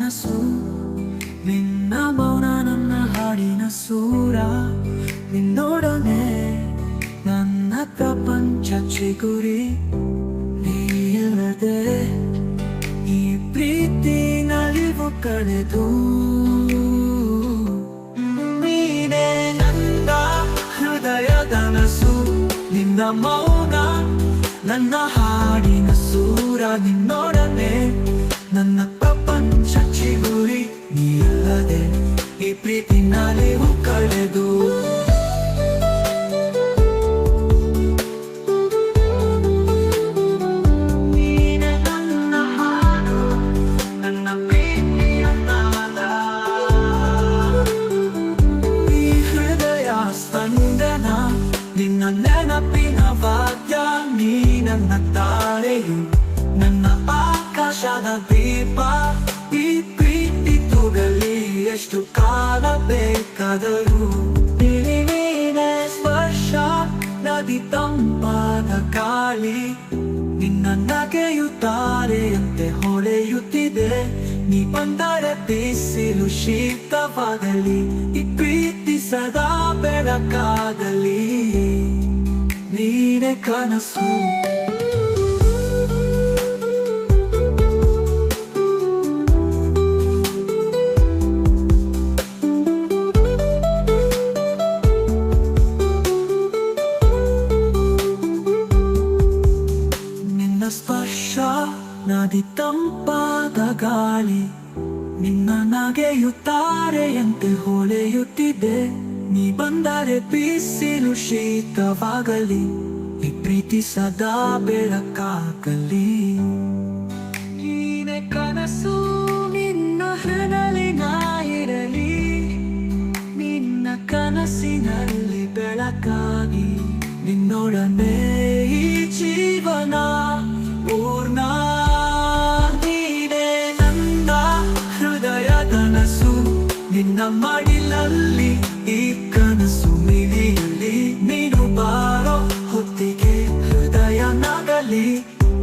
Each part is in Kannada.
ಕನಸು ನಿನ್ನ ಮೌನ ನನ್ನ ಹಾಡಿನ ಸೂರ ನಿನ್ನೊಡನೆ ನನ್ನ ಪ್ರಪಂಚ ಚಿಗುರಿ ನೀ ಇಲ್ಲದೆ ಈ ಪ್ರೀತಿ ನಲಿವು ಕಳೆದು ನೀನೇ ನನ್ನ ಹೃದಯದ ನಸು ನಿನ್ನ ಮೌನ ನನ್ನ ಹಾಡಿನ ಸೂರ ನಿನ್ನೊಡನೆ ನನ್ನ ಪ್ರಪಂಚ ಚಿಗುರಿ ನೀ ಇಲ್ಲದೆ ಈ ಪ್ರೀತಿ ನಲಿವು ಕಳೆದು ನೀನೆ ನನ್ನ ಹಾಡು ನನ್ನ ಪ್ರೀತಿಯ ನಾದ ಈ ಹೃದಯ ಸ್ಪಂದನ ನಿನ್ನ ನೆನಪಿನ ವಾದ್ಯ ನೀ ನನ್ನ ತಾರೆಯು ನನ್ನ ಆಕಾಶದ ದೀಪ ಈ ಪ್ರೀತಿ ತೂಗಲಿ ಎಷ್ಟು ಕಾಲ ಬೇಕಾದರೂ ನೀನೇ ಸ್ಪರ್ಶ ನದಿ ತಂಪಾದ ಗಾಳಿ ನಿನ್ನ ನಗೆಯು ತಾರೆಯಂತೆ ಹೊಳೆಯುತ್ತಿದೆ ನೀ ಬಂದರೆ ಬಿಸಿಲು ಶೀತವಾಗಲಿ ಈ ಪ್ರೀತಿ ಸದಾ ಬೆಳಕಾಗಲಿ ನೀನೆ ಕನಸು ಸ್ಪರ್ಶ ನದಿ ತಂಪಾದ ಗಾಳಿ ನಿನ್ನ ನಗೆಯು ತಾರೆಯಂತೆ ಹೊಳೆಯುತ್ತಿದೆ ನೀ ಬಂದರೆ ಬಿಸಿಲು ಶೀತವಾಗಲಿ ಈ ಪ್ರೀತಿ ಸದಾ ಬೆಳಕಾಗಲಿ ನೀನೆ ಕನಸು ನಿನ್ನ ಹೃದಯನ ಇರಲಿ ನಿನ್ನ ಕನಸಿನಲ್ಲಿ ಬೆಳಕಾಗಿ ನಿನ್ನೊಡನೆ ಈ ಜೀವನ ಪೂರ್ಣ ನೀನೇ ನನ್ನ ಹೃದಯದ ನಸು ನಿನ್ನ ಮಡಿಲಲ್ಲಿ ಈ ಕನಸು ಮಿಡಿಯಲಿ ನೀನು ಬಾರೋ ಹೊತ್ತಿಗೆ ಹೃದಯ ನಗಲಿ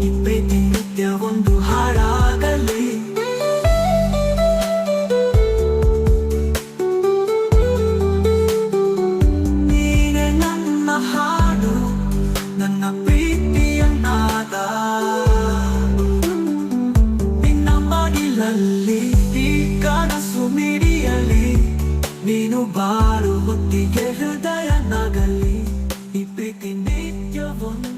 ಈ ಪ್ರೀತಿ ನಿತ್ಯ ಒಂದು ಹಾಡಾಗಲಿ ನೀನೆ ನನ್ನ ಹಾಡು ನನ್ನ ಪ್ರೀತಿಯ ನಾದ ನಿನ್ನ ಮಡಿಲಲ್ಲಿ ಈ ಕನಸು ಮಿಡಿಯಲಿ ನೀನು ಬಾರು ಹೊತ್ತಿಗೆ ಹೃದಯ ನಗಲಿ ಈ ಪ್ರೀತಿ ನಿತ್ಯ ಒಂದು